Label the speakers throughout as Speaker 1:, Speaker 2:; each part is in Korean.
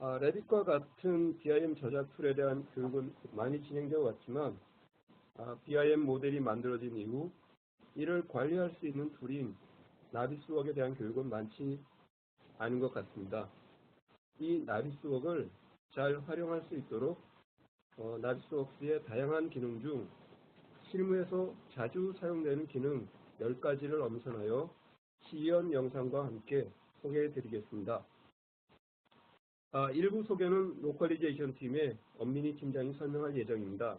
Speaker 1: 레빗과 같은 BIM 저작 툴에 대한 교육은 많이 진행되어 왔지만 BIM 모델이 만들어진 이후 이를 관리할 수 있는 툴인 나비스웍에 대한 교육은 많지 않은 것 같습니다. 이 나비스웍을 잘 활용할 수 있도록 나비스웍스의 다양한 기능 중 실무에서 자주 사용되는 기능 10가지를 엄선하여 시연 영상과 함께 소개해 드리겠습니다. 일부 소개는 로컬리제이션 팀의 엄민희 팀장이 설명할 예정입니다.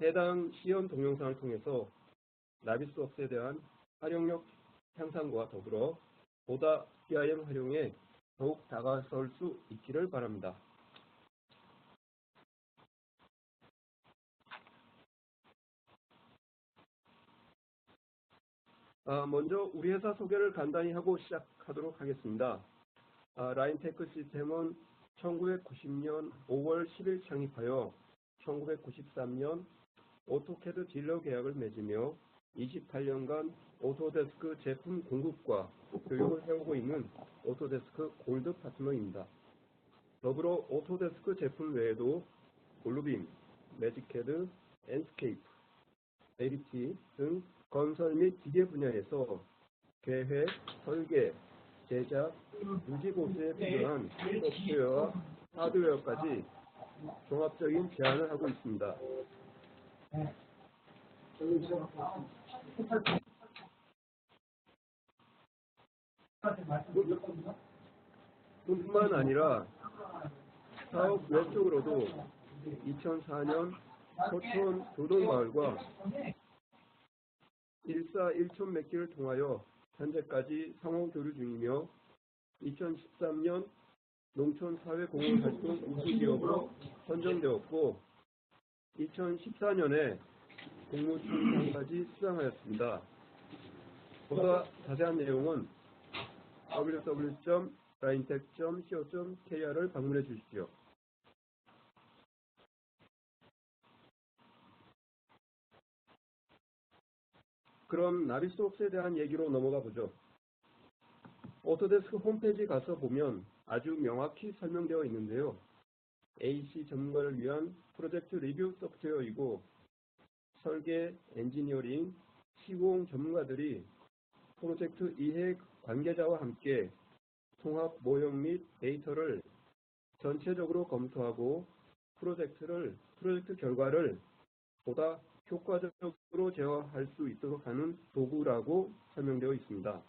Speaker 1: 해당 시연 동영상을 통해서 나비스웍스에 대한 활용력 향상과 더불어 보다 BIM 활용에 더욱 다가설 수 있기를 바랍니다. 먼저 우리 회사 소개를 간단히 하고 시작하도록 하겠습니다. 라인테크 시스템은 1990년 5월 10일 창립하여 1993년 오토캐드 딜러 계약을 맺으며 28년간 오토데스크 제품 공급과 교육을 해오고 있는 오토데스크 골드 파트너입니다. 더불어 오토데스크 제품 외에도 블루빔, 매직캐드, 앤스케이프, 에리티 등 건설 및 기계 분야에서 계획, 설계, 제작, 유지 보수에 필요한 소프트웨어와 하드웨어까지 종합적인 제안을 하고 있습니다. 뿐만 아니라 사업 외적으로도 2004년 서촌 도동마을과 1사 1촌 맺기를 통하여 현재까지 상호 교류 중이며 2013년 농촌사회공헌활동 우수기업으로 선정되었고 2014년에 공무총상까지 수상하였습니다. 보다 자세한 내용은 www.raintech.co.kr을 방문해 주십시오. 그럼 나비스웍스에 대한 얘기로 넘어가 보죠. 오토데스크 홈페이지 가서 보면 아주 명확히 설명되어 있는데요. AEC 전문가를 위한 프로젝트 리뷰 소프트웨어이고 설계, 엔지니어링, 시공 전문가들이 프로젝트 이해 관계자와 함께 통합 모형 및 데이터를 전체적으로 검토하고 프로젝트 결과를 보다 효과적으로 제어할 수 있도록 하는 도구라고 설명되어 있습니다.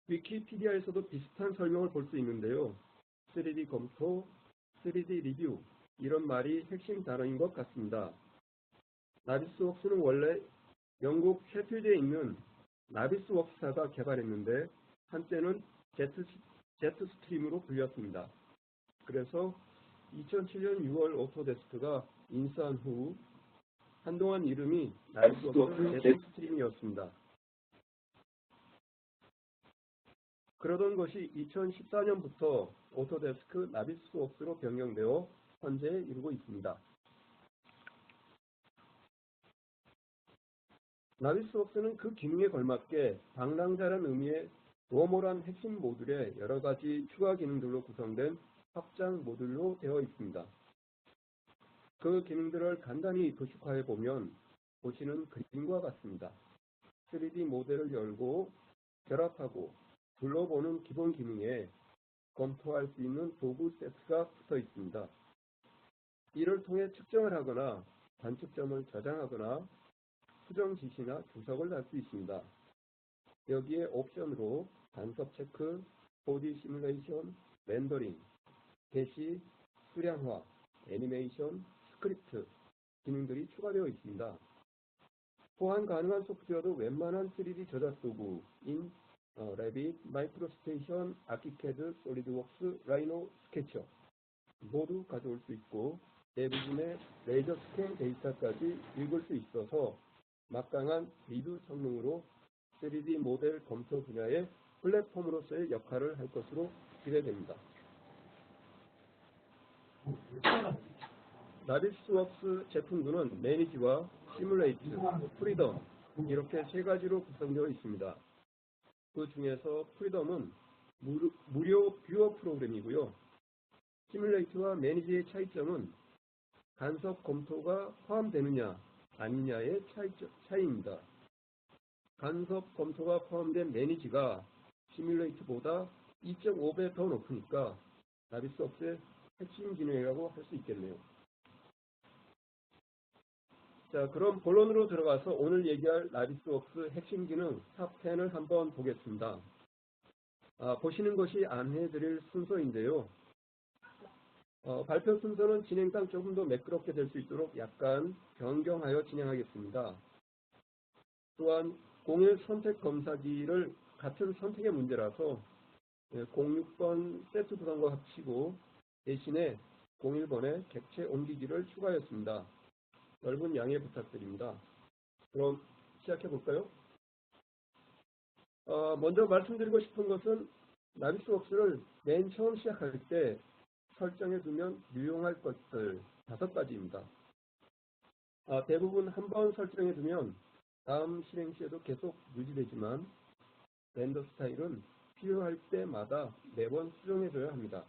Speaker 1: 위키피디아에서도 비슷한 설명을 볼 수 있는데요. 3D 검토, 3D 리뷰 이런 말이 핵심 단어인 것 같습니다. 나비스웍스는 원래 영국 셰필드에 있는 나비스웍스사가 개발했는데 한때는 제트스트림으로 불렸습니다. 그래서 2007년 6월 오토데스크가 인수한 후 한동안 이름이 나비스웍스 제트스트림이었습니다. 그러던 것이 2014년부터 오토데스크 나비스웍스로 변경되어 현재에 이르고 있습니다. 나비스웍스는 그 기능에 걸맞게 방랑자란 의미의 워머란 핵심 모듈의 여러 가지 추가 기능들로 구성된 확장 모듈로 되어 있습니다. 그 기능들을 간단히 도식화해 보면 보시는 그림과 같습니다. 3D 모델을 열고 결합하고 둘러보는 기본 기능에 검토할 수 있는 도구 세트가 붙어 있습니다. 이를 통해 측정을 하거나 관측점을 저장하거나 수정 지시나 주석을 달 수 있습니다. 여기에 옵션으로 간섭 체크, 4D 시뮬레이션, 렌더링, 게시, 수량화, 애니메이션, 스크립트 기능들이 추가되어 있습니다. 호환 가능한 소프트웨어도 웬만한 3D 저작 도구인 레빗, 마이크로스테이션, 아키캐드, 솔리드웍스, 라이노, 스케쳐 모두 가져올 수 있고 대부분의 레이저 스캔 데이터까지 읽을 수 있어서 막강한 리뷰 성능으로 3D 모델 검토 분야의 플랫폼으로서의 역할을 할 것으로 기대됩니다. 나비스웍스 제품군은 매니지와 시뮬레이트, 프리덤 이렇게 세 가지로 구성되어 있습니다. 그 중에서 프리덤은 무료 뷰어 프로그램이고요. 시뮬레이트와 매니지의 차이점은 간섭 검토가 포함되느냐 아니냐의 차이입니다. 간섭 검토가 포함된 매니지가 시뮬레이트보다 2.5배 더 높으니까 나비스웍스의 핵심 기능이라고 할 수 있겠네요. 자, 그럼 본론으로 들어가서 오늘 얘기할 나비스웍스 핵심 기능 탑 10을 한번 보겠습니다. 보시는 것이 안내해드릴 순서인데요. 발표 순서는 진행상 조금 더 매끄럽게 될 수 있도록 약간 변경하여 진행하겠습니다. 또한 01 선택 검사기를 같은 선택의 문제라서 06번 세트 부담과 합치고 대신에 01번에 객체 옮기기를 추가하였습니다. 넓은 양해 부탁드립니다. 그럼 시작해 볼까요? 먼저 말씀드리고 싶은 것은 나비스웍스를 맨 처음 시작할 때 설정해 두면 유용할 것들 5가지입니다. 대부분 한번 설정해 두면 다음 실행 시에도 계속 유지되지만 렌더 스타일은 필요할 때마다 매번 수정해줘야 합니다.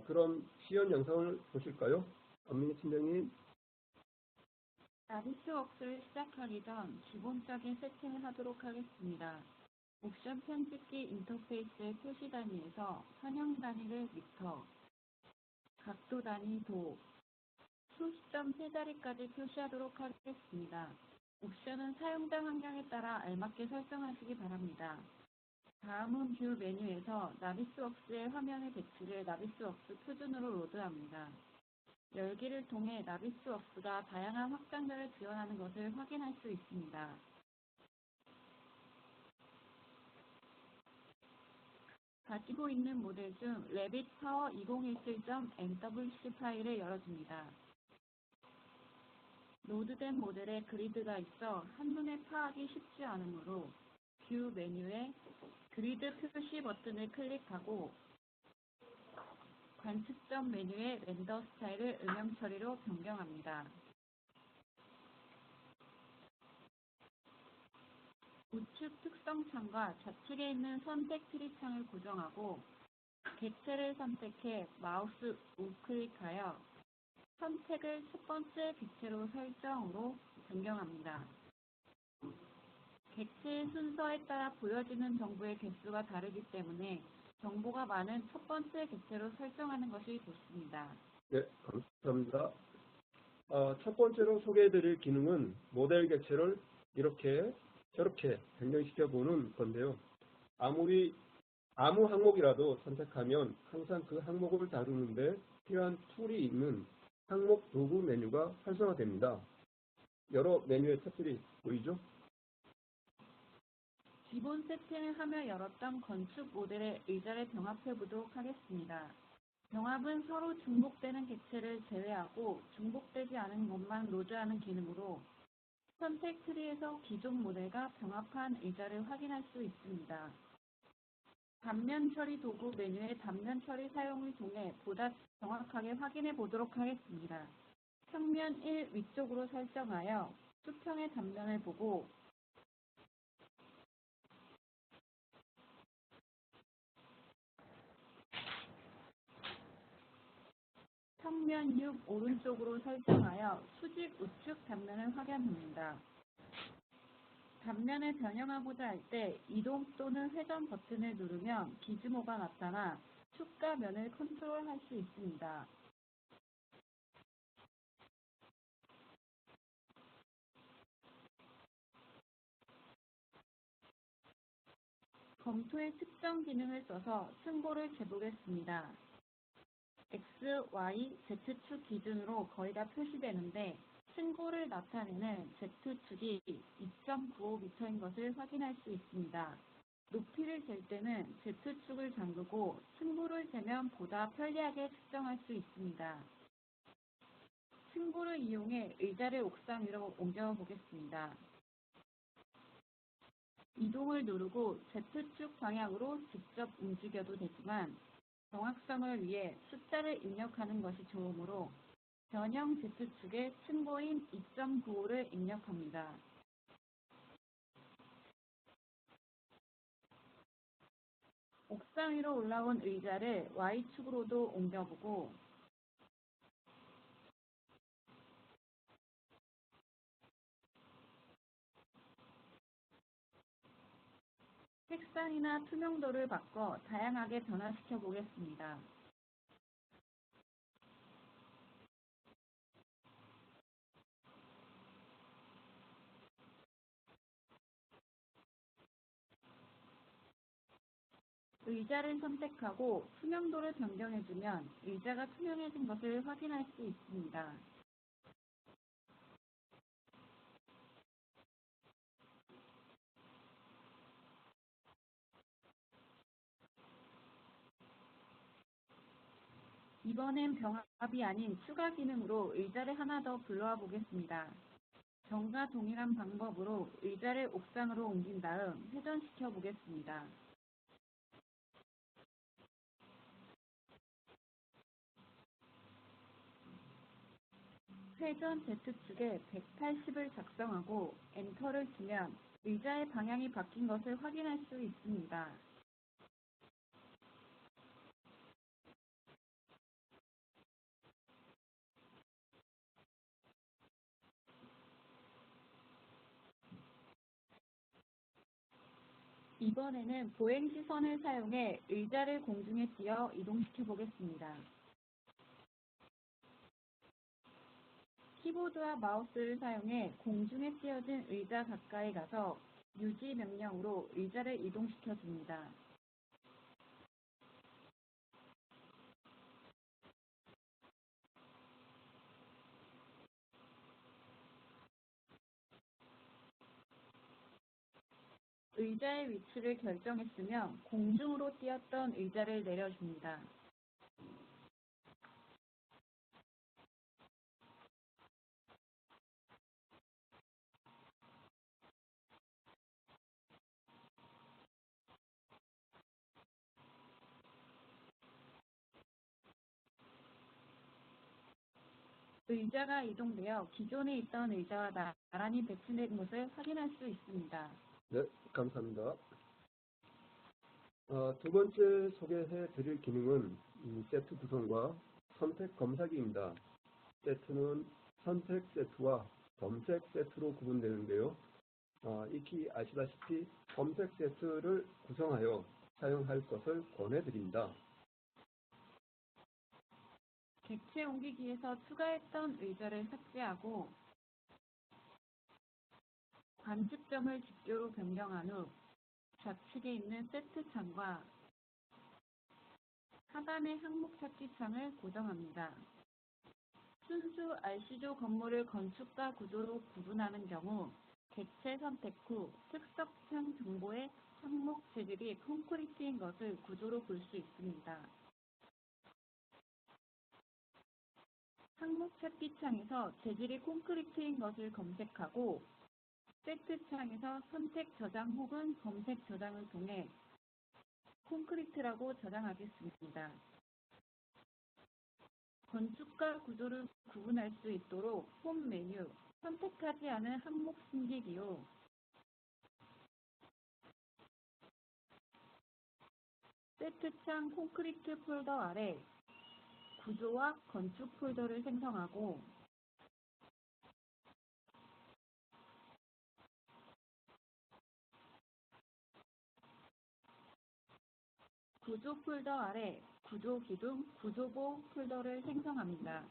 Speaker 1: 그럼 시연 영상을 보실까요? 엄민희 팀장님.
Speaker 2: 나비스웍스를 시작하기 전 기본적인 세팅을 하도록 하겠습니다. 옵션 편집기 인터페이스의 표시 단위에서 선형 단위를 미터, 각도 단위 도, 수시점 3자리까지 표시하도록 하겠습니다. 옵션은 사용자 환경에 따라 알맞게 설정하시기 바랍니다. 다음은 뷰 메뉴에서 나비스웍스의 화면의 배치를 나비스웍스 표준으로 로드합니다. 열기를 통해 나비스웍스가 다양한 확장자를 지원하는 것을 확인할 수 있습니다. 가지고 있는 모델 중 레빗 파워 2017.mwc 파일을 열어줍니다. 로드된 모델에 그리드가 있어 한눈에 파악이 쉽지 않으므로 뷰 메뉴에 그리드 표시 버튼을 클릭하고 관측점 메뉴의 렌더 스타일을 음영 처리로 변경합니다. 우측 특성 창과 좌측에 있는 선택 트리 창을 고정하고 객체를 선택해 마우스 우클릭하여 선택을 첫 번째 객체로 설정으로 변경합니다. 객체의 순서에 따라 보여지는 정보의 개수가 다르기 때문에 정보가 많은 첫 번째 객체로 설정하는 것이 좋습니다.
Speaker 1: 네, 감사합니다. 첫 번째로 소개해드릴 기능은 모델 객체를 이렇게 저렇게 변경시켜 보는 건데요. 아무 항목이라도 선택하면 항상 그 항목을 다루는데 필요한 툴이 있는 항목 도구 메뉴가 활성화됩니다. 여러 메뉴의 탭들이 보이죠?
Speaker 2: 기본 세팅을 하며 열었던 건축 모델의 의자를 병합해 보도록 하겠습니다. 병합은 서로 중복되는 객체를 제외하고 중복되지 않은 것만 로드하는 기능으로 선택 트리에서 기존 모델과 병합한 의자를 확인할 수 있습니다. 단면 처리 도구 메뉴의 단면 처리 사용을 통해 보다 정확하게 확인해 보도록 하겠습니다. 평면 1 위쪽으로 설정하여 수평의 단면을 보고 평면 6 오른쪽으로 설정하여 수직 우측 단면을 확인합니다. 단면을 변형하고자 할 때 이동 또는 회전 버튼을 누르면 기즈모가 나타나 축과 면을 컨트롤할 수 있습니다. 검토의 측정 기능을 써서 승고를 재보겠습니다. X, Y, Z축 기준으로 거의 다 표시되는데 승고를 나타내는 Z축이 2.95m인 것을 확인할 수 있습니다. 높이를 잴 때는 Z축을 잠그고 승고를 재면 보다 편리하게 측정할 수 있습니다. 승고를 이용해 의자를 옥상 위로 옮겨 보겠습니다. 이동을 누르고 Z축 방향으로 직접 움직여도 되지만 정확성을 위해 숫자를 입력하는 것이 좋으므로 변형 Z축에 승고인 2.95를 입력합니다. 옥상 위로 올라온 의자를 Y축으로도 옮겨보고 색상이나 투명도를 바꿔 다양하게 변화시켜 보겠습니다. 의자를 선택하고 투명도를 변경해주면 의자가 투명해진 것을 확인할 수 있습니다. 이번엔 병합이 아닌 추가 기능으로 의자를 하나 더 불러와 보겠습니다. 전과 동일한 방법으로 의자를 옥상으로 옮긴 다음 회전시켜 보겠습니다. 회전 Z축에 180을 작성하고 엔터를 치면 의자의 방향이 바뀐 것을 확인할 수 있습니다. 이번에는 보행 시선을 사용해 의자를 공중에 띄어 이동시켜 보겠습니다. 키보드와 마우스를 사용해 공중에 띄어진 의자 가까이 가서 유지 명령으로 의자를 이동시켜 줍니다. 의자의 위치를 결정했으면 공중으로 띄었던 의자를 내려줍니다. 의자가 이동되어 기존에 있던 의자와 나란히 배치된 것을 확인할 수 있습니다.
Speaker 1: 네, 감사합니다. 두 번째 소개해 드릴 기능은 세트 구성과 선택 검사기입니다. 세트는 선택 세트와 검색 세트로 구분되는데요. 익히 아시다시피 검색 세트를 구성하여 사용할 것을 권해드립니다.
Speaker 2: 객체 옮기기에서 추가했던 의자를 삭제하고 관측점을 집교로 변경한 후 좌측에 있는 세트 창과 하단의 항목 찾기 창을 고정합니다. 순수 RC조 건물을 건축과 구조로 구분하는 경우 객체 선택 후 특성창 정보의 항목 재질이 콘크리트인 것을 구조로 볼 수 있습니다. 항목 찾기 창에서 재질이 콘크리트인 것을 검색하고 세트 창에서 선택 저장 혹은 검색 저장을 통해 콘크리트라고 저장하겠습니다. 건축과 구조를 구분할 수 있도록 홈 메뉴, 선택하지 않은 항목 숨기기로 세트창 콘크리트 폴더 아래 구조와 건축 폴더를 생성하고 구조 폴더 아래 구조 기둥, 구조보 폴더를 생성합니다.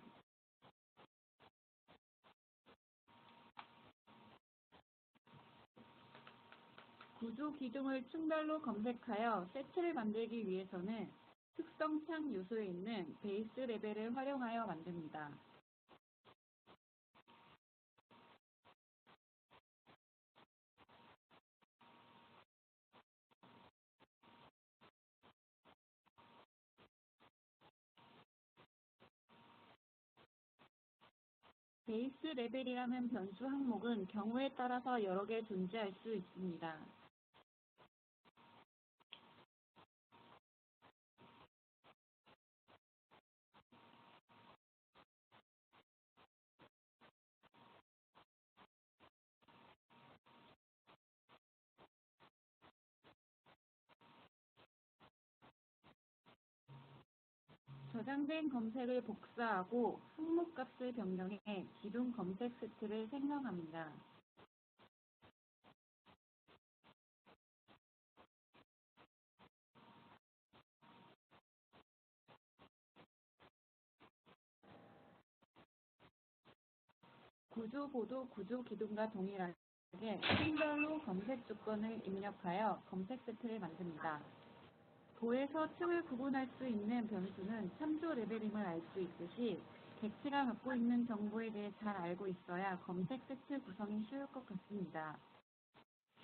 Speaker 2: 구조 기둥을 층별로 검색하여 세트를 만들기 위해서는 특성창 요소에 있는 베이스 레벨을 활용하여 만듭니다. 베이스 레벨이라는 변수 항목은 경우에 따라서 여러 개 존재할 수 있습니다. 저장된 검색을 복사하고 항목값을 변경해 기존 검색 세트를 생성합니다. 구조보도 구조 기둥과 동일하게 층별로 검색 조건을 입력하여 검색 세트를 만듭니다. 도에서 층을 구분할 수 있는 변수는 참조 레벨임을 알 수 있듯이 객체가 갖고 있는 정보에 대해 잘 알고 있어야 검색 세트 구성이 쉬울 것 같습니다.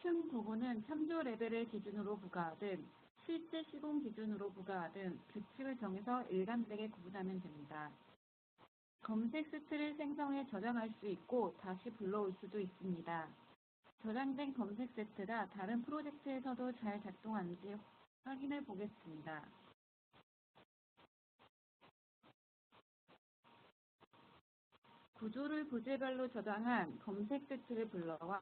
Speaker 2: 층 부분은 참조 레벨을 기준으로 부과하든 실제 시공 기준으로 부과하든 규칙을 정해서 일관되게 구분하면 됩니다. 검색 세트를 생성해 저장할 수 있고 다시 불러올 수도 있습니다. 저장된 검색 세트가 다른 프로젝트에서도 잘 작동하는지 확인해 보겠습니다. 구조를 부재별로 저장한 검색 세트를 불러와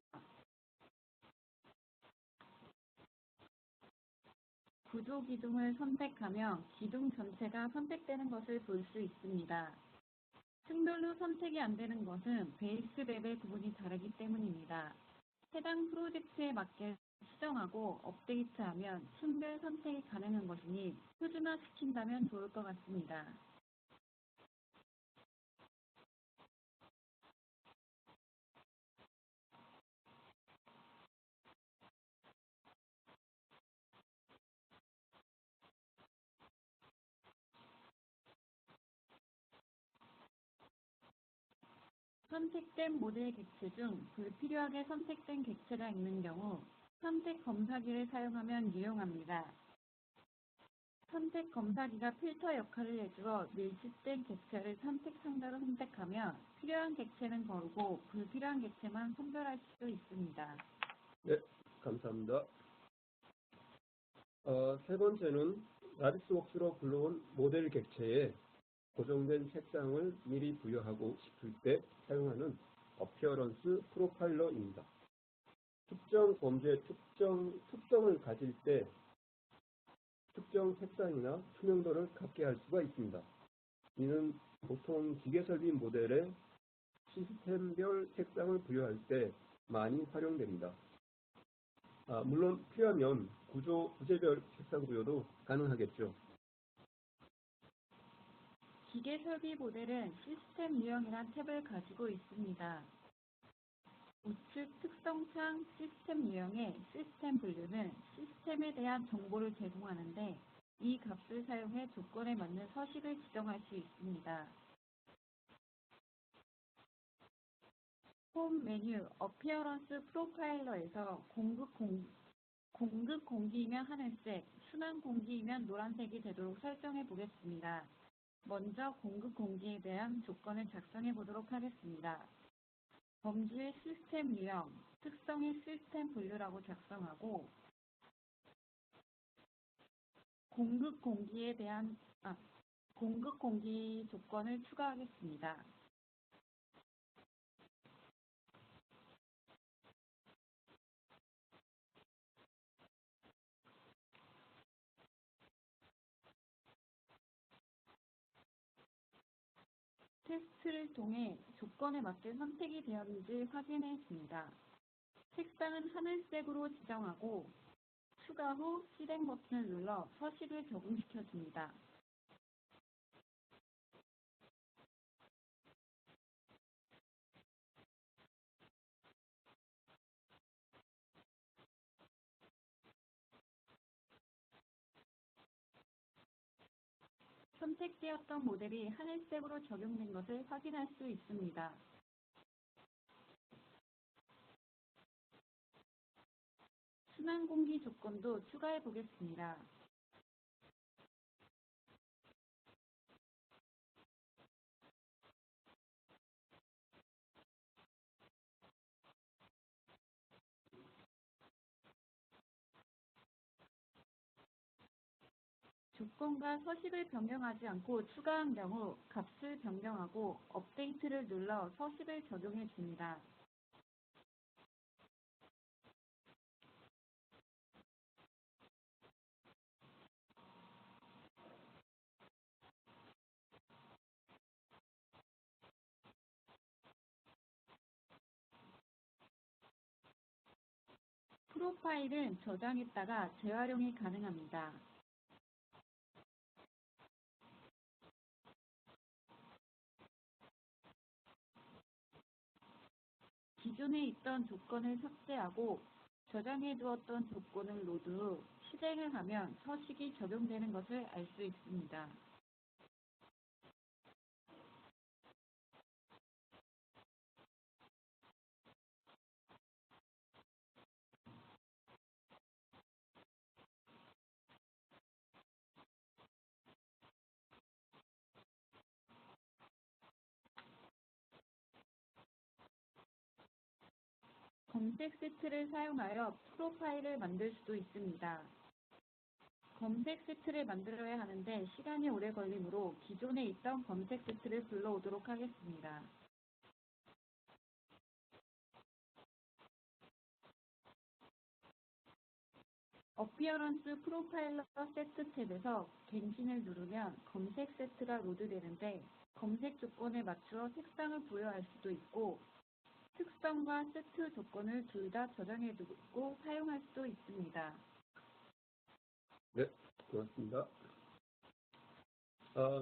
Speaker 2: 구조 기둥을 선택하며 기둥 전체가 선택되는 것을 볼 수 있습니다. 층별로 선택이 안 되는 것은 베이스 레벨 구분이 다르기 때문입니다. 해당 프로젝트에 맞게 수정하고 업데이트하면 층별 선택이 가능한 것이니 표준화시킨다면 좋을 것 같습니다. 선택된 모델 객체 중 불필요하게 선택된 객체가 있는 경우 선택 검사기를 사용하면 유용합니다. 선택 검사기가 필터 역할을 해주어 밀집된 객체를 선택 상자로 선택하며 필요한 객체는 거르고 불필요한 객체만 선별할 수 있습니다.
Speaker 1: 네, 감사합니다. 세 번째는 나비스웍스로 불러온 모델 객체에 고정된 색상을 미리 부여하고 싶을 때 사용하는 어피어런스 프로파일러입니다. 특정 범죄 특성을 가질 때 특정 색상이나 투명도를 갖게 할 수가 있습니다. 이는 보통 기계설비 모델에 시스템별 색상을 부여할 때 많이 활용됩니다. 물론 필요하면 구조 부재별 색상 부여도 가능하겠죠.
Speaker 2: 기계 설비 모델은 시스템 유형이란 탭을 가지고 있습니다. 우측 특성창 시스템 유형의 시스템 분류는 시스템에 대한 정보를 제공하는데 이 값을 사용해 조건에 맞는 서식을 지정할 수 있습니다. 홈 메뉴 어피어런스 프로파일러에서 공급 공기이면 하늘색, 순환 공기이면 노란색이 되도록 설정해 보겠습니다. 먼저 공급 공기에 대한 조건을 작성해 보도록 하겠습니다. 범주의 시스템 유형, 특성의 시스템 분류라고 작성하고 공급 공기 조건을 추가하겠습니다. 테스트를 통해 조건에 맞게 선택이 되었는지 확인해 줍니다. 색상은 하늘색으로 지정하고 추가 후 실행 버튼을 눌러 서식을 적용시켜 줍니다. 선택되었던 모델이 하늘색으로 적용된 것을 확인할 수 있습니다. 순환 공기 조건도 추가해 보겠습니다. 조건과 서식을 변경하지 않고 추가한 경우 값을 변경하고 업데이트를 눌러 서식을 적용해 줍니다. 프로파일은 저장했다가 재활용이 가능합니다. 기존에 있던 조건을 삭제하고 저장해 두었던 조건을 로드 후 실행을 하면 서식이 적용되는 것을 알 수 있습니다. 검색 세트를 사용하여 프로파일을 만들 수도 있습니다. 검색 세트를 만들어야 하는데 시간이 오래 걸리므로 기존에 있던 검색 세트를 불러오도록 하겠습니다. 어피어런스 프로파일러 세트 탭에서 갱신을 누르면 검색 세트가 로드되는데 검색 조건에 맞추어 색상을 부여할 수도 있고 특성과 세트 조건을 둘 다 저장해두고 사용할 수도 있습니다.
Speaker 1: 네, 고맙습니다.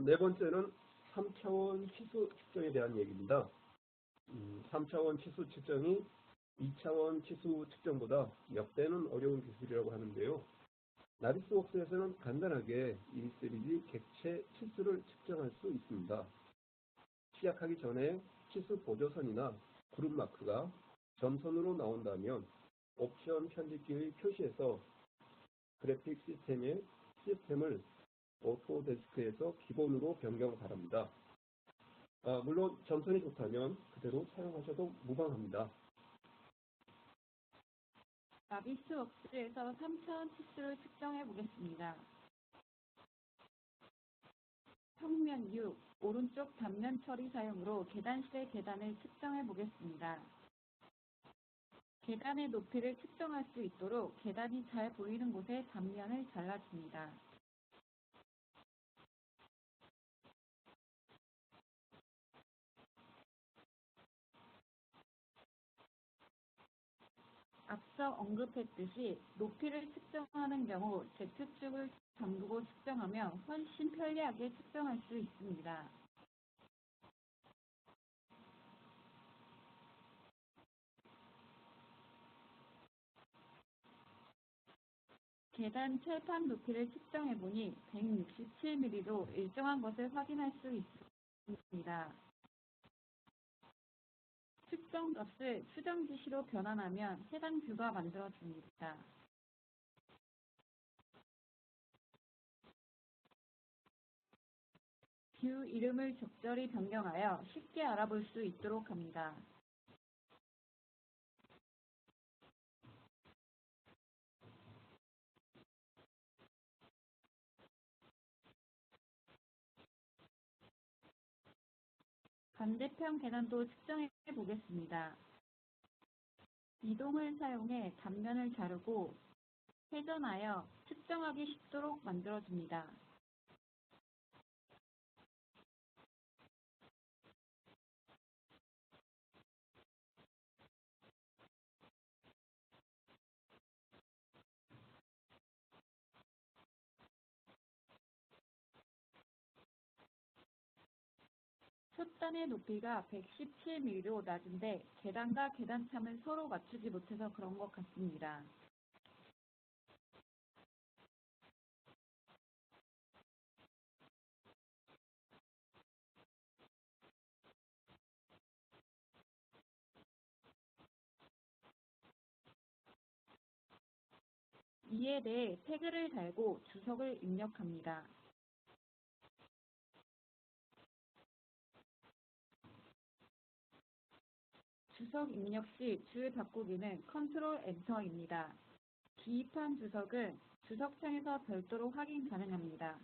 Speaker 1: 네 번째는 3차원 치수 측정에 대한 얘기입니다. 3차원 치수 측정이 2차원 치수 측정보다 몇 배는 어려운 기술이라고 하는데요. 나비스웍스에서는 간단하게 이 3D 객체 치수를 측정할 수 있습니다. 시작하기 전에 치수 보조선이나 그룹 마크가 점선으로 나온다면 옵션 편집기의 표시에서 그래픽 시스템을 오토데스크에서 기본으로 변경 바랍니다. 물론 점선이 좋다면 그대로 사용하셔도 무방합니다.
Speaker 2: 나비스웍스에서 3차원 치수를 측정해 보겠습니다. 평면 6, 오른쪽 단면 처리 사용으로 계단실의 계단을 측정해 보겠습니다. 계단의 높이를 측정할 수 있도록 계단이 잘 보이는 곳에 단면을 잘라줍니다. 앞서 언급했듯이 높이를 측정하는 경우 Z축을 잠그고 측정하면 훨씬 편리하게 측정할 수 있습니다. 계단 철판 높이를 측정해보니 167mm로 일정한 것을 확인할 수 있습니다. 측정 값을 수정 지시로 변환하면 해당 뷰가 만들어집니다. 뷰 이름을 적절히 변경하여 쉽게 알아볼 수 있도록 합니다. 반대편 계단도 측정해 보겠습니다. 이동을 사용해 단면을 자르고 회전하여 측정하기 쉽도록 만들어줍니다. 첫 단의 높이가 117mm로 낮은데 계단과 계단참을 서로 맞추지 못해서 그런 것 같습니다. 이에 대해 태그를 달고 주석을 입력합니다. 주석 입력 시 줄 바꾸기는 컨트롤 엔터입니다. 기입한 주석은 주석창에서 별도로 확인 가능합니다.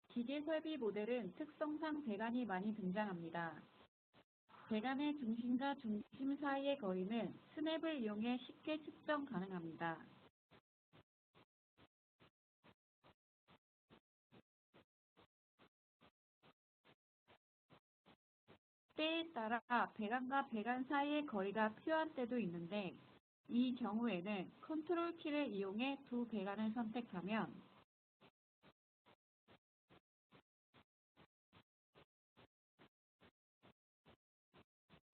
Speaker 2: 기계 설비 모델은 특성상 배관이 많이 등장합니다. 배관의 중심과 중심 사이의 거리는 스냅을 이용해 쉽게 측정 가능합니다. 때에 따라 배관과 배관 사이의 거리가 필요한 때도 있는데, 이 경우에는 컨트롤 키를 이용해 두 배관을 선택하면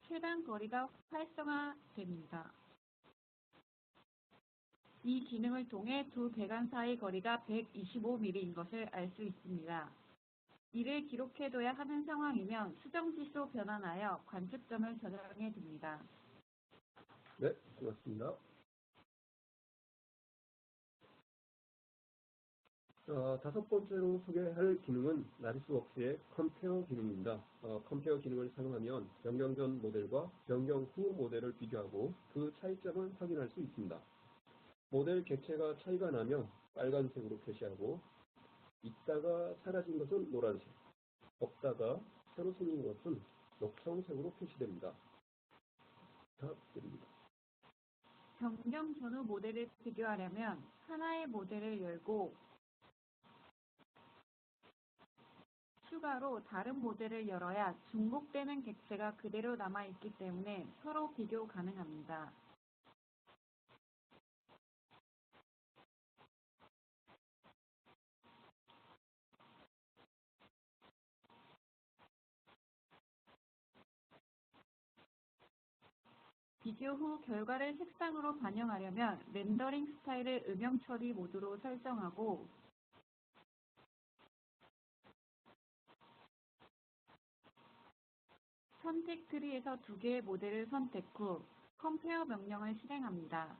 Speaker 2: 최단 거리가 활성화됩니다. 이 기능을 통해 두 배관 사이 거리가 125mm인 것을 알 수 있습니다. 이를 기록해둬야 하는 상황이면 수정지수로 변환하여 관측점을 저장해 둡니다.
Speaker 1: 네, 고맙습니다. 다섯 번째로 소개할 기능은 나비스웍스의 컴페어 기능입니다. 컴페어 기능을 사용하면 변경 전 모델과 변경 후 모델을 비교하고 그 차이점을 확인할 수 있습니다. 모델 객체가 차이가 나면 빨간색으로 표시하고 있다가 사라진 것은 노란색, 없다가 새로 생긴 것은 녹청색으로 표시됩니다. 부탁드립니다.
Speaker 2: 변경 전후 모델을 비교하려면 하나의 모델을 열고 추가로 다른 모델을 열어야 중복되는 객체가 그대로 남아있기 때문에 서로 비교 가능합니다. 비교 후 결과를 색상으로 반영하려면 렌더링 스타일을 음영 처리 모드로 설정하고 선택 트리에서 두 개의 모델을 선택 후 컴페어 명령을 실행합니다.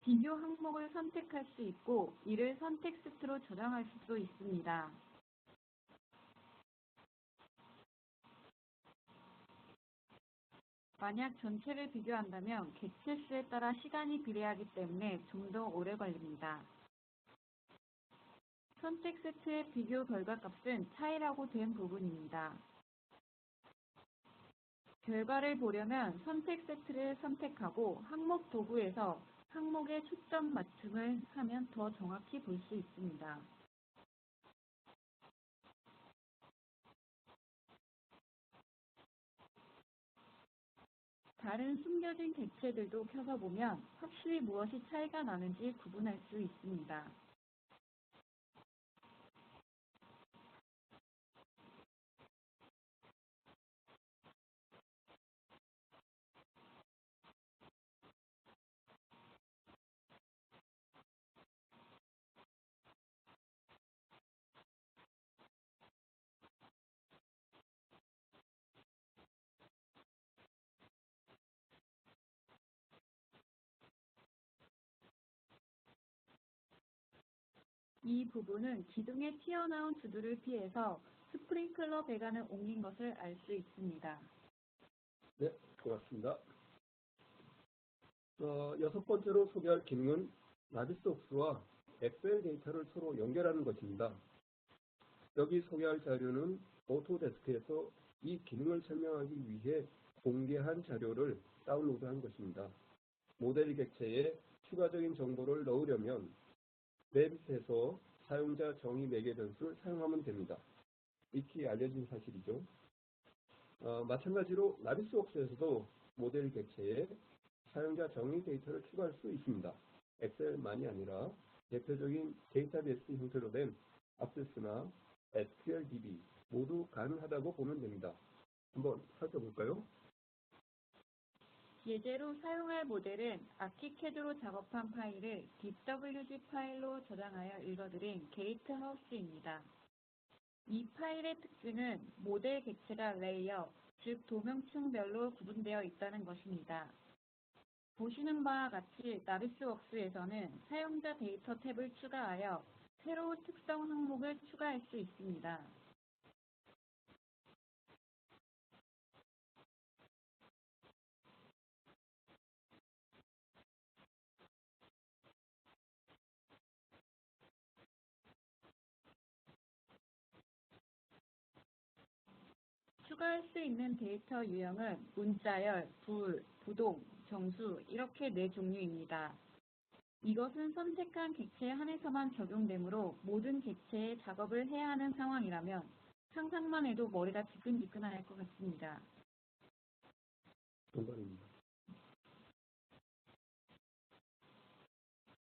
Speaker 2: 비교 항목을 선택할 수 있고 이를 선택 세트로 저장할 수도 있습니다. 만약 전체를 비교한다면 객체 수에 따라 시간이 비례하기 때문에 좀 더 오래 걸립니다. 선택 세트의 비교 결과값은 차이라고 된 부분입니다. 결과를 보려면 선택 세트를 선택하고 항목 도구에서 항목의 초점 맞춤을 하면 더 정확히 볼 수 있습니다. 다른 숨겨진 객체들도 켜서 보면 확실히 무엇이 차이가 나는지 구분할 수 있습니다. 이 부분은 기둥에 튀어나온 두들을 피해서 스프링클러 배관을 옮긴 것을 알 수 있습니다.
Speaker 1: 네, 고맙습니다. 여섯 번째로 소개할 기능은 나비스웍스와 엑셀 데이터를 서로 연결하는 것입니다. 여기 소개할 자료는 오토데스크에서 이 기능을 설명하기 위해 공개한 자료를 다운로드한 것입니다. 모델 객체에 추가적인 정보를 넣으려면 웹에서 사용자 정의 매개 변수를 사용하면 됩니다. 익히 알려진 사실이죠. 마찬가지로 나비스웍스에서도 모델 객체에 사용자 정의 데이터를 추가할 수 있습니다. 엑셀만이 아니라 대표적인 데이터베이스 형태로 된 액세스나 SQLDB 모두 가능하다고 보면 됩니다. 한번 살펴볼까요?
Speaker 2: 예제로 사용할 모델은 아키캐드로 작업한 파일을 DWG 파일로 저장하여 읽어드린 게이트하우스입니다. 이 파일의 특징은 모델 객체가 레이어, 즉 도명층별로 구분되어 있다는 것입니다. 보시는 바와 같이 나비스웍스에서는 사용자 데이터 탭을 추가하여 새로운 특성 항목을 추가할 수 있습니다. 추가할 수 있는 데이터 유형은 문자열, 불, 부동, 정수 이렇게 4종류입니다. 이것은 선택한 객체에 한해서만 적용되므로 모든 객체에 작업을 해야 하는 상황이라면 상상만 해도 머리가 지끈지끈할 것 같습니다.
Speaker 1: 정답입니다.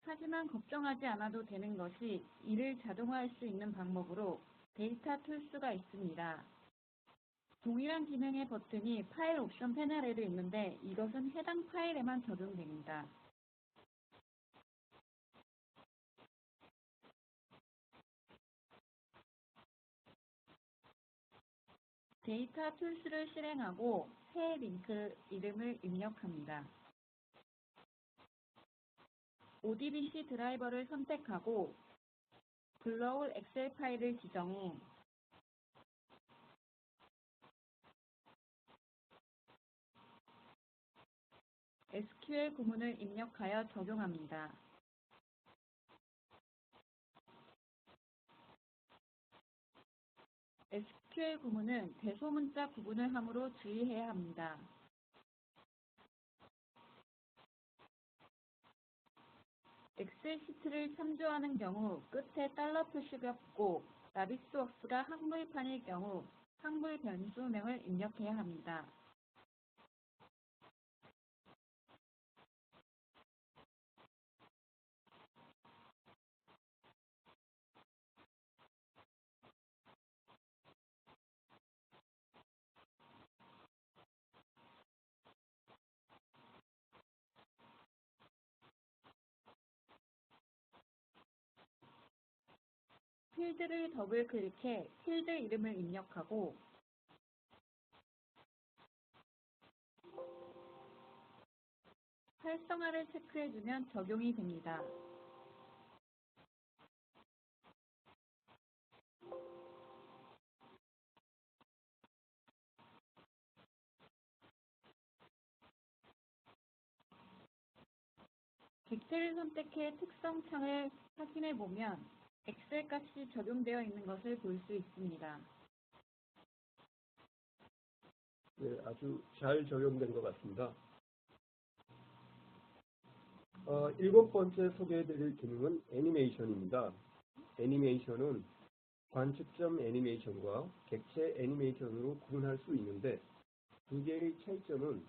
Speaker 2: 하지만 걱정하지 않아도 되는 것이 이를 자동화할 수 있는 방법으로 데이터 툴스가 있습니다. 동일한 기능의 버튼이 파일 옵션 패널에도 있는데 이것은 해당 파일에만 적용됩니다. 데이터 툴스를 실행하고 새 링크 이름을 입력합니다. ODBC 드라이버를 선택하고 불러올 엑셀 파일을 지정해 SQL 구문을 입력하여 적용합니다. SQL 구문은 대소문자 구분을 함으로 주의해야 합니다. 엑셀 시트를 참조하는 경우 끝에 달러 표시가 붙고 나비스웍스가 항물판일 경우 항물 변수명을 입력해야 합니다. 필드를 더블 클릭해 필드 이름을 입력하고 활성화를 체크해주면 적용이 됩니다. 객체를 선택해 특성 창을 확인해보면 엑셀 값이 적용되어 있는 것을 볼 수 있습니다.
Speaker 1: 네, 아주 잘 적용된 것 같습니다. 7번째 소개해드릴 기능은 애니메이션입니다. 애니메이션은 관측점 애니메이션과 객체 애니메이션으로 구분할 수 있는데 두 개의 차이점은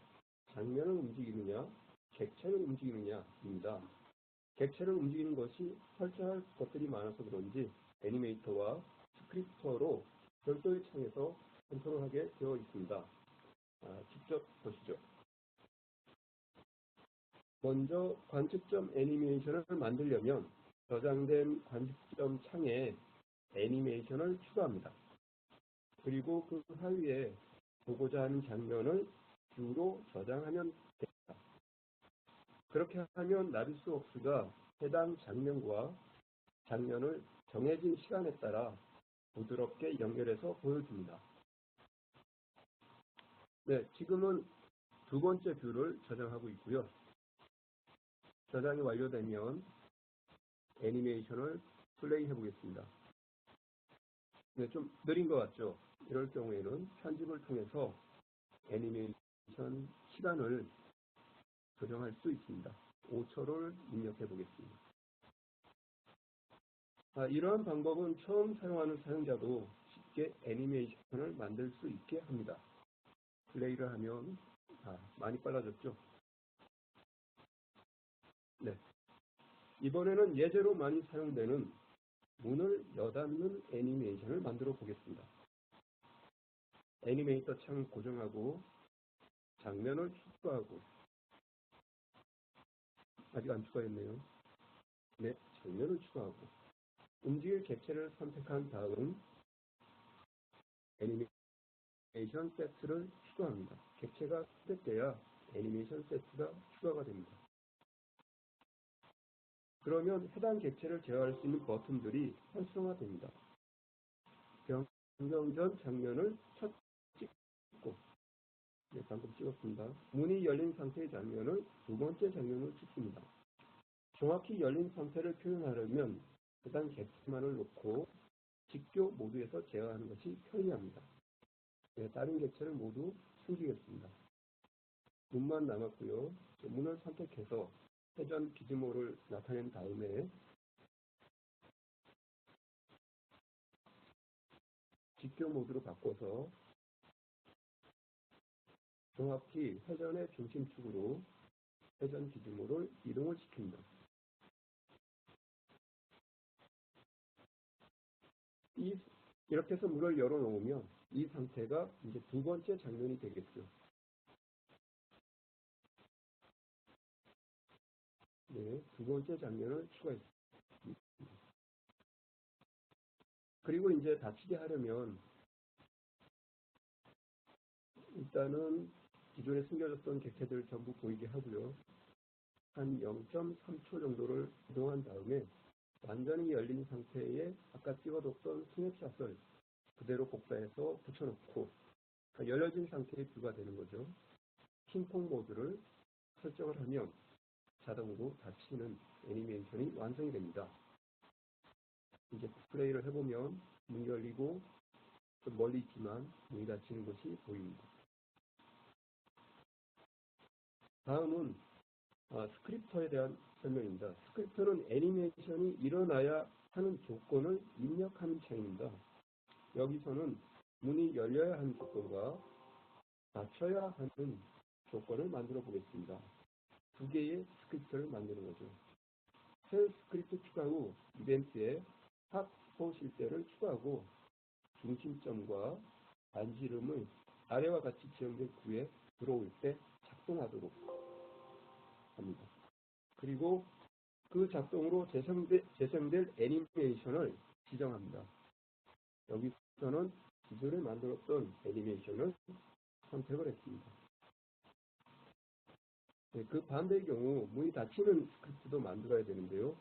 Speaker 1: 장면을 움직이느냐, 객체를 움직이느냐입니다. 객체를 움직이는 것이 설정할 것들이 많아서 그런지 애니메이터와 스크립터로 별도의 창에서 컨트롤하게 되어 있습니다. 직접 보시죠. 먼저 관측점 애니메이션을 만들려면 저장된 관측점 창에 애니메이션을 추가합니다. 그리고 그 하위에 보고자 하는 장면을 뷰로 저장하면 됩니다. 그렇게 하면 나비스웍스가 해당 장면과 장면을 정해진 시간에 따라 부드럽게 연결해서 보여줍니다. 네, 지금은 2번째 뷰를 저장하고 있고요. 저장이 완료되면 애니메이션을 플레이해 보겠습니다. 네, 좀 느린 것 같죠? 이럴 경우에는 편집을 통해서 애니메이션 시간을 조정할 수 있습니다. 5초를 입력해 보겠습니다. 이러한 방법은 처음 사용하는 사용자도 쉽게 애니메이션을 만들 수 있게 합니다. 플레이를 하면 많이 빨라졌죠? 네. 이번에는 예제로 많이 사용되는 문을 여닫는 애니메이션을 만들어 보겠습니다. 애니메이터 창 고정하고 장면을 추가하고 아직 안 추가했네요. 네, 장면을 추가하고 움직일 객체를 선택한 다음 애니메이션 세트를 추가합니다. 객체가 선택돼야 애니메이션 세트가 추가가 됩니다. 그러면 해당 객체를 제어할 수 있는 버튼들이 활성화됩니다. 변경 전 장면을 첫 찍고, 네, 방금 찍었습니다. 문이 열린 상태의 장면을 2번째 장면으로 찍습니다. 정확히 열린 상태를 표현하려면 해당 객체만을 놓고 직교 모드에서 제어하는 것이 편리합니다. 다른 객체를 모두 숨기겠습니다. 문만 남았고요. 문을 선택해서 회전 기지모를 나타낸 다음에 직교 모드로 바꿔서 정확히 회전의 중심축으로 회전 기지모를 이동을 시킵니다. 이렇게 해서 문을 열어놓으면 이 상태가 이제 두 번째 장면이 되겠죠. 네, 두 번째 장면을 추가했습니다. 그리고 이제 닫히게 하려면 일단은 기존에 숨겨졌던 객체들 전부 보이게 하고요. 한 0.3초 정도를 이동한 다음에 완전히 열린 상태에 아까 찍어뒀던 스냅샷을 그대로 복사해서 붙여놓고 열려진 상태의 뷰가 되는 거죠. 핑퐁 모드를 설정을 하면 자동으로 닫히는 애니메이션이 완성이 됩니다. 이제 플레이를 해보면 문이 열리고 좀 멀리 있지만 문이 닫히는 것이 보입니다. 다음은 스크립터에 대한 설명입니다. 스크립터는 애니메이션이 일어나야 하는 조건을 입력하는 창입니다. 여기서는 문이 열려야 하는 조건과 닫혀야 하는 조건을 만들어 보겠습니다. 두 개의 스크립트를 만드는 거죠. 새 스크립트 추가 후 이벤트에 핫스포 실대를 추가하고 중심점과 반지름을 아래와 같이 지정된 구에 들어올 때 작동하도록 합니다. 그리고 그 작동으로 재생될 애니메이션을 지정합니다. 여기서는 기존에 만들었던 애니메이션을 선택을 했습니다. 네, 그 반대의 경우 문이 닫히는 스크립트도 만들어야 되는데요.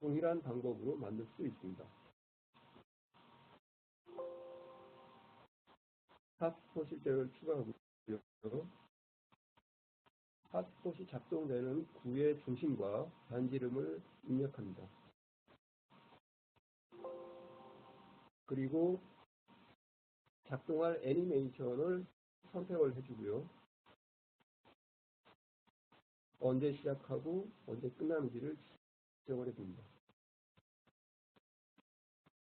Speaker 1: 동일한 방법으로 만들 수 있습니다. 핫스폿 실대를 추가하고요. 핫스폿이 작동되는 구의 중심과 반지름을 입력합니다. 그리고 작동할 애니메이션을 선택을 해주고요. 언제 시작하고 언제 끝나는지를 지정을 해줍니다.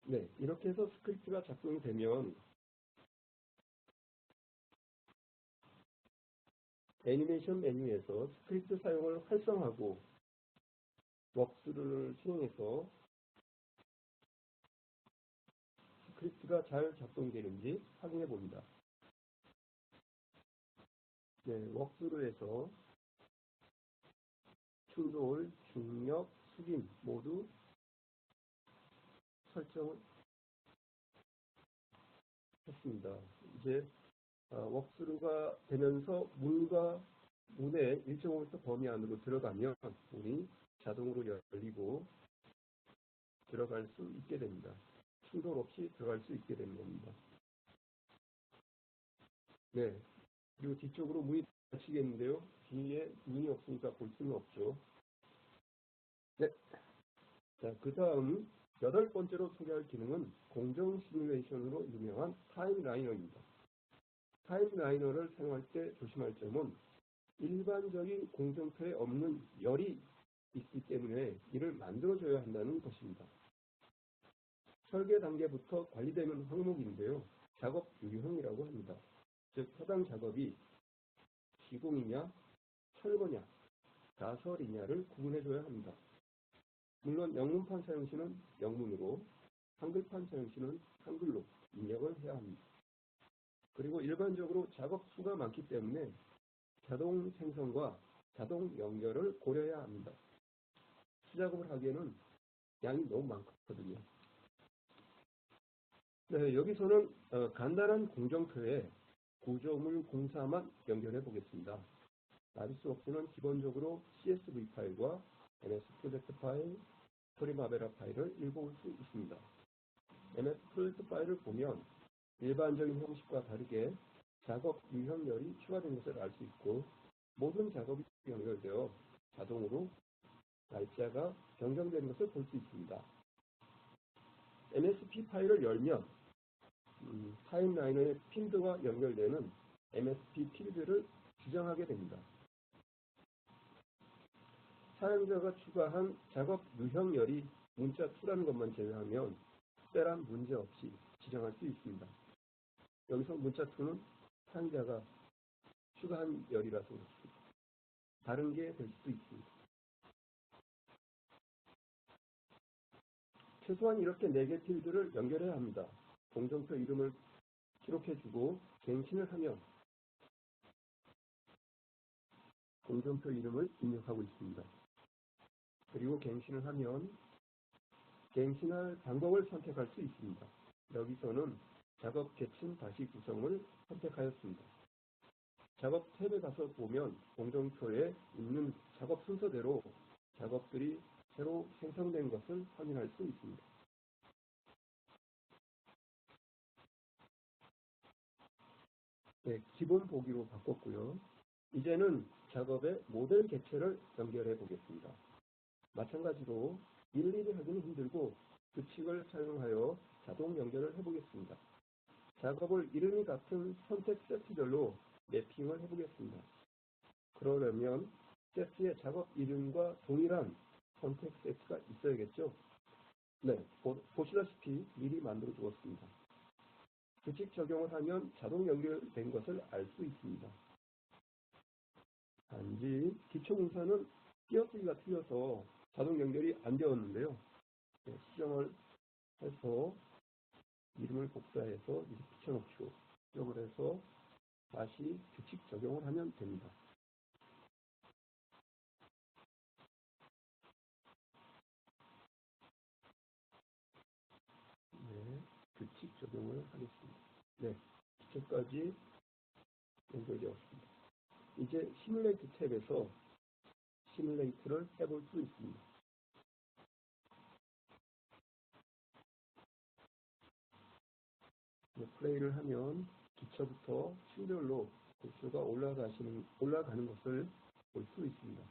Speaker 1: 네, 이렇게 해서 스크립트가 작동이 되면 애니메이션 메뉴에서 스크립트 사용을 활성화하고 웍스루를 실행해서 스크립트가 잘 작동되는지 확인해 봅니다. 네, 웍스루에서 충돌, 중력, 숙임 모두 설정을 했습니다. 이제 웍스루가 되면서 문의 1.5m 범위 안으로 들어가면 문이 자동으로 열리고 들어갈 수 있게 됩니다. 충돌 없이 들어갈 수 있게 되는 겁니다. 네, 그리고 뒤쪽으로 문이 닫히겠는데요. 뒤에 문이 없으니까 볼 수는 없죠. 네, 자, 그 다음 8번째로 소개할 기능은 공정 시뮬레이션으로 유명한 타임라이너입니다. 타임라이너를 사용할 때 조심할 점은 일반적인 공정표에 없는 열이 있기 때문에 이를 만들어줘야 한다는 것입니다. 설계 단계부터 관리되는 항목인데요. 작업 유형이라고 합니다. 즉, 해당 작업이 시공이냐, 철거냐, 가설이냐를 구분해줘야 합니다. 물론 영문판 사용 시는 영문으로, 한글판 사용 시는 한글로 입력을 해야 합니다. 그리고 일반적으로 작업 수가 많기 때문에 자동 생성과 자동 연결을 고려해야 합니다. 수작업을 하기에는 양이 너무 많거든요. 네, 여기서는 간단한 공정표에 구조물 공사만 연결해 보겠습니다. 나비스웍스는 기본적으로 CSV 파일과 MS 프로젝트 파일, 프리마베라 파일을 읽어올 수 있습니다. MS 프로젝트 파일을 보면 일반적인 형식과 다르게 작업 유형열이 추가된 것을 알 수 있고 모든 작업이 연결되어 자동으로 날짜가 변경되는 것을 볼 수 있습니다. MSP 파일을 열면 타임라인의 필드와 연결되는 MSP 필드를 지정하게 됩니다. 사용자가 추가한 작업 유형열이 문자 2라는 것만 제외하면 특별한 문제 없이 지정할 수 있습니다. 여기서 문자 2는 사용자가 추가한 열이라서 그렇습니다. 다른 게 될 수도 있습니다. 최소한 이렇게 4개 필드를 연결해야 합니다. 공정표 이름을 기록해주고 갱신을 하면 공정표 이름을 입력하고 있습니다. 그리고 갱신을 하면 갱신할 방법을 선택할 수 있습니다. 여기서는 작업 계층 다시 구성을 선택하였습니다. 작업 탭에 가서 보면 공정표에 있는 작업 순서대로 작업들이 새로 생성된 것을 확인할 수 있습니다. 네, 기본 보기로 바꿨고요. 이제는 작업의 모델 객체를 연결해 보겠습니다. 마찬가지로 일일이 하기는 힘들고 규칙을 사용하여 자동 연결을 해보겠습니다. 작업을 이름이 같은 선택 세트별로 매핑을 해보겠습니다. 그러려면 세트의 작업 이름과 동일한 선택 세트가 있어야겠죠? 네, 보시다시피 미리 만들어 두었습니다. 규칙 적용을 하면 자동 연결된 것을 알 수 있습니다. 단지 기초 문서는 띄어쓰기가 틀려서 자동 연결이 안 되었는데요. 네, 수정을 해서 이름을 복사해서 이렇게 붙여놓고 수정을 해서 다시 규칙 적용을 하면 됩니다. 네, 규칙 적용을 하겠습니다. 네, 규칙까지 연결되었습니다. 이제 시뮬레이트 탭에서 시뮬레이트를 해볼 수 있습니다. 네, 플레이를 하면 기초부터 층별로 개수가 올라가는 것을 볼 수 있습니다.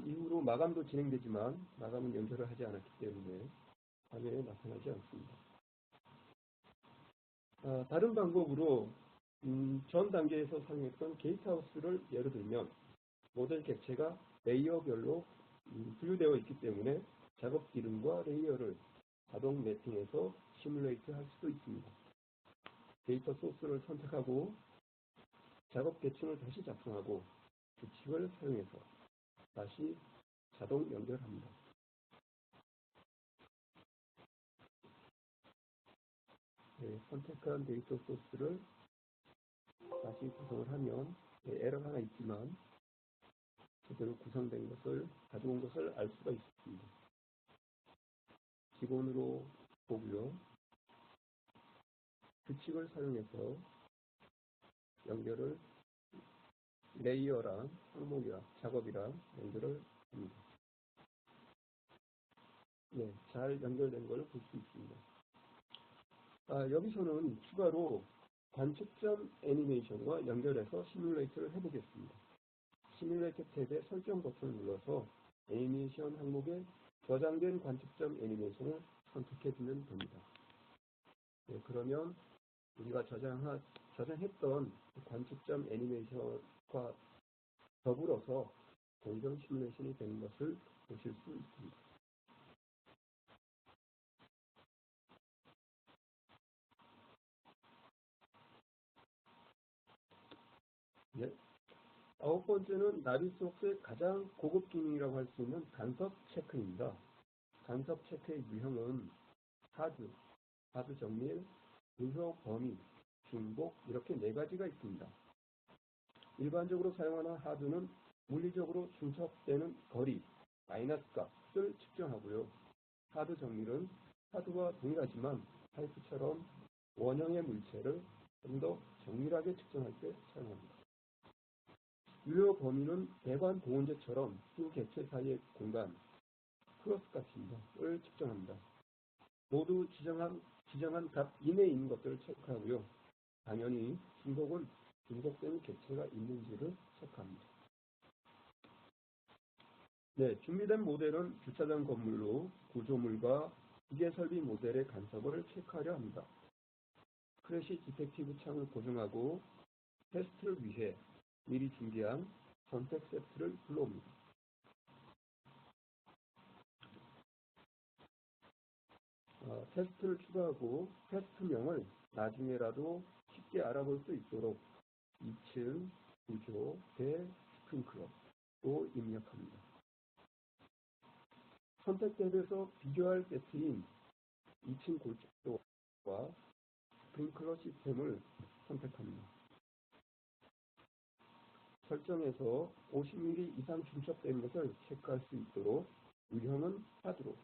Speaker 1: 이후로 마감도 진행되지만 마감은 연결을 하지 않았기 때문에 화면에 나타나지 않습니다. 다른 방법으로 전 단계에서 사용했던 게이트하우스를 예를 들면 모델 객체가 레이어별로 분류되어 있기 때문에 작업 이름과 레이어를 자동 매핑해서 시뮬레이트 할 수도 있습니다. 데이터 소스를 선택하고 작업 계층을 다시 작성하고 규칙을 사용해서 다시 자동 연결합니다. 네, 선택한 데이터 소스를 다시 구성을 하면 에러가 하나 있지만 제대로 구성된 것을 가져온 것을 알 수가 있습니다. 기본으로 보고요. 규칙을 사용해서 연결을 레이어랑 항목이랑 작업이랑 연결을 합니다. 네, 잘 연결된 걸 볼 수 있습니다. 여기서는 추가로 관측점 애니메이션과 연결해서 시뮬레이트를 해보겠습니다. 시뮬레이트 탭의 설정 버튼을 눌러서 애니메이션 항목에 저장된 관측점 애니메이션을 선택해주면 됩니다. 네, 그러면 우리가 저장했던 관측점 애니메이션과 더불어서 공정 시뮬레이션이 되는 것을 보실 수 있습니다. 네. 9번째는 나비소스의 가장 고급 기능이라고 할 수 있는 간섭 체크입니다. 간섭 체크의 유형은 하드 정밀, 의혹 범위, 중복 이렇게 4가지가 있습니다. 일반적으로 사용하는 하드는 물리적으로 중첩되는 거리, 마이너스 값을 측정하고요. 하드 정밀은 하드와 동일하지만 파이프처럼 원형의 물체를 좀 더 정밀하게 측정할 때 사용합니다. 유효 범위는 배관 보온재처럼 두 객체 사이의 공간, 크로스 값을 측정합니다. 모두 지정한 값 이내에 있는 것들을 체크하고요. 당연히 중복은 중복된 객체가 있는지를 체크합니다. 네, 준비된 모델은 주차장 건물로 구조물과 기계 설비 모델의 간섭을 체크하려 합니다. 크래시 디텍티브 창을 고정하고 테스트를 위해 미리 준비한 선택 세트를 불러옵니다. 테스트를 추가하고 테스트명을 나중에라도 쉽게 알아볼 수 있도록 2층 구조 대 스프링클러로 입력합니다. 선택 탭에서 비교할 세트인 2층 골조와 스프링클러 시스템을 선택합니다. 설정에서 50mm 이상 중첩된 것을 체크할 수 있도록 유형은 하드로,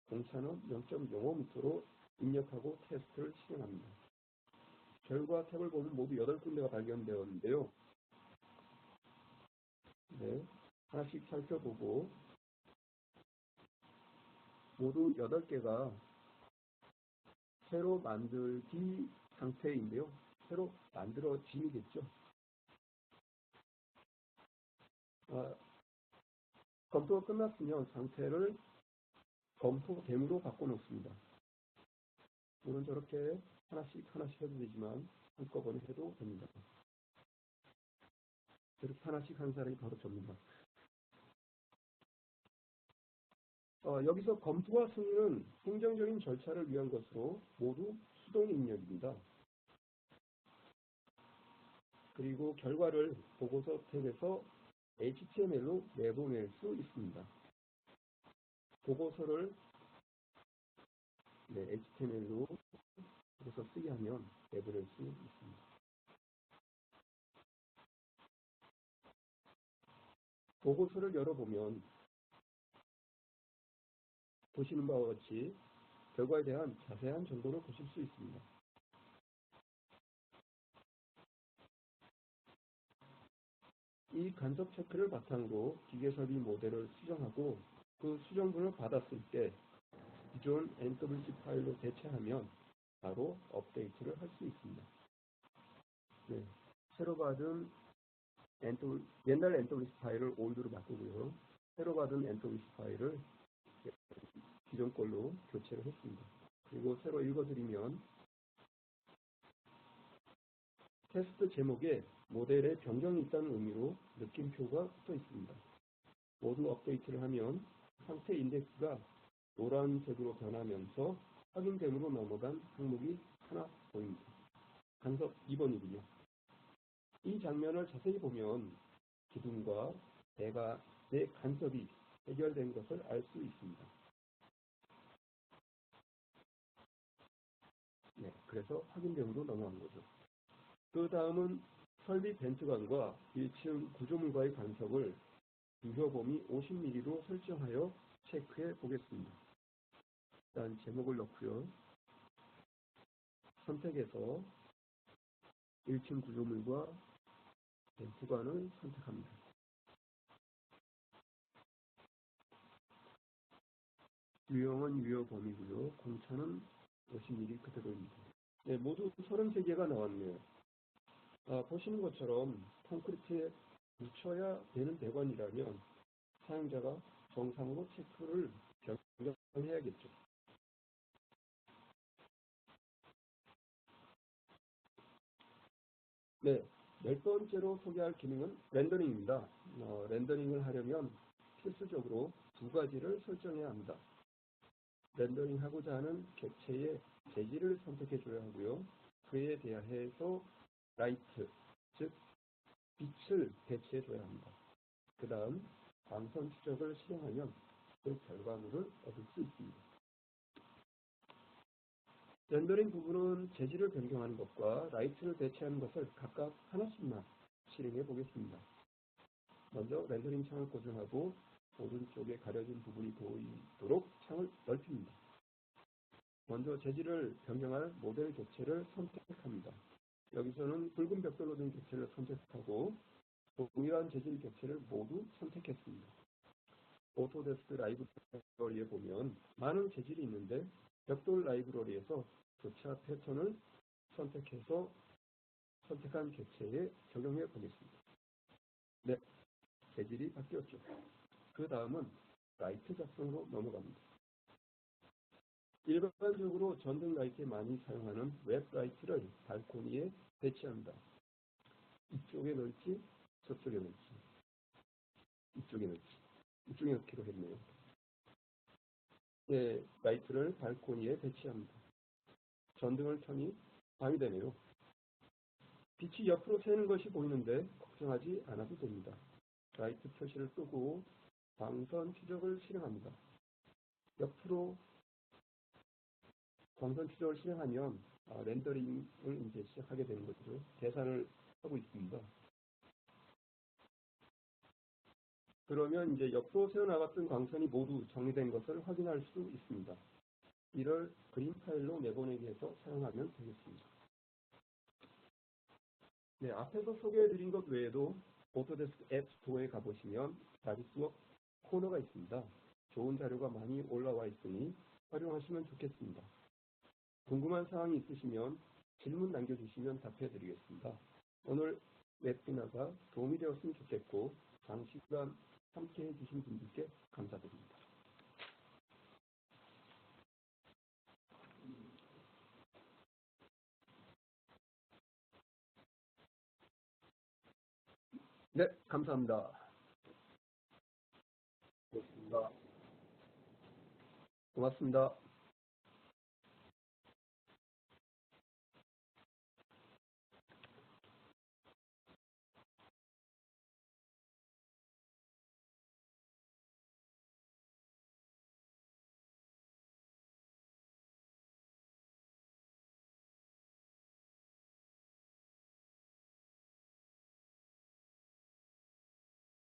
Speaker 1: 공차는 0.05m로 입력하고 테스트를 실행합니다. 결과 탭을 보면 모두 8군데가 발견되었는데요. 네, 하나씩 살펴보고 모두 8개가 새로 만들기 상태인데요. 새로 만들어짐이겠죠. 검토가 끝났으면 상태를 검토됨으로 바꿔놓습니다. 물론 저렇게 하나씩 해도 되지만 한꺼번에 해도 됩니다. 저렇게 하나씩 한 사람이 바로 접니다. 여기서 검토와 승인은 행정적인 절차를 위한 것으로 모두 수동 입력입니다. 그리고 결과를 보고서 탭에서 HTML로 내보낼 수 있습니다. 보고서를 HTML로 보고서 쓰게 하면 내보낼 수 있습니다. 보고서를 열어보면 보시는 바와 같이 결과에 대한 자세한 정보를 보실 수 있습니다. 이 간접 체크를 바탕으로 기계 설비 모델을 수정하고 그 수정본을 받았을 때 기존 NWC 파일로 대체하면 바로 업데이트를 할 수 있습니다. 네, 새로 받은 옛날 NWC 파일을 올드로 바꾸고요. 새로 받은 NWC 파일을 기존 걸로 교체를 했습니다. 그리고 새로 읽어드리면 테스트 제목에 모델에 변경이 있다는 의미로 느낌표가 붙어 있습니다. 모두 업데이트를 하면 상태 인덱스가 노란색으로 변하면서 확인됨으로 넘어간 항목이 하나 보입니다. 간섭 2번이군요. 이 장면을 자세히 보면 기둥과 내 간섭이 해결된 것을 알 수 있습니다. 네, 그래서 확인됨으로 넘어간 거죠. 그 다음은 설비 벤트관과 1층 구조물과의 간섭을 유효 범위 50mm로 설정하여 체크해 보겠습니다. 일단 제목을 넣고요. 선택해서 1층 구조물과 벤트관을 선택합니다. 유형은 유효 범위고요. 공차는 50mm 그대로입니다. 네, 모두 33개가 나왔네요. 보시는 것처럼 콘크리트에 묻혀야 되는 배관이라면 사용자가 정상으로 체크를 변경해야겠죠. 네, 10번째로 소개할 기능은 렌더링입니다. 렌더링을 하려면 필수적으로 두 가지를 설정해야 합니다. 렌더링하고자 하는 객체의 재질을 선택해줘야 하고요. 그에 대해서 라이트, 즉 빛을 배치해줘야 합니다. 그 다음 광선 추적을 실행하면 그 결과물을 얻을 수 있습니다. 렌더링 부분은 재질을 변경하는 것과 라이트를 배치하는 것을 각각 하나씩만 실행해 보겠습니다. 먼저 렌더링 창을 고정하고 오른쪽에 가려진 부분이 보이도록 창을 넓힙니다. 먼저 재질을 변경할 모델 객체를 선택합니다. 여기서는 붉은 벽돌로 된 객체를 선택하고 동일한 재질 객체를 모두 선택했습니다. 오토데스크 라이브러리에 보면 많은 재질이 있는데 벽돌 라이브러리에서 교차 패턴을 선택해서 선택한 객체에 적용해 보겠습니다. 네, 재질이 바뀌었죠. 그 다음은 라이트 작성으로 넘어갑니다. 일반적으로 전등 라이트에 많이 사용하는 웹 라이트를 발코니에 배치합니다. 이쪽에 넣을지 저쪽에 넣을지 이쪽에 넣을지 이쪽에 넣기로 했네요. 네, 라이트를 발코니에 배치합니다. 전등을 켜니 밤이 되네요. 빛이 옆으로 새는 것이 보이는데 걱정하지 않아도 됩니다. 라이트 표시를 끄고 광선 추적을 실행합니다. 옆으로 광선 추적을 실행하면 렌더링을 이제 시작하게 되는 거죠. 계산을 하고 있습니다. 그러면 이제 옆으로 새어나갔던 광선이 모두 정리된 것을 확인할 수 있습니다. 이를 그림 파일로 내보내기 해서 사용하면 되겠습니다. 네, 앞에서 소개해드린 것 외에도 오토데스크 앱 스토어에 가보시면 자리 수업 코너가 있습니다. 좋은 자료가 많이 올라와 있으니 활용하시면 좋겠습니다. 궁금한 사항이 있으시면 질문 남겨주시면 답해드리겠습니다. 오늘 웹비나가 도움이 되었으면 좋겠고 장시간 함께해 주신 분들께 감사드립니다. 네, 감사합니다. 고맙습니다. 고맙습니다.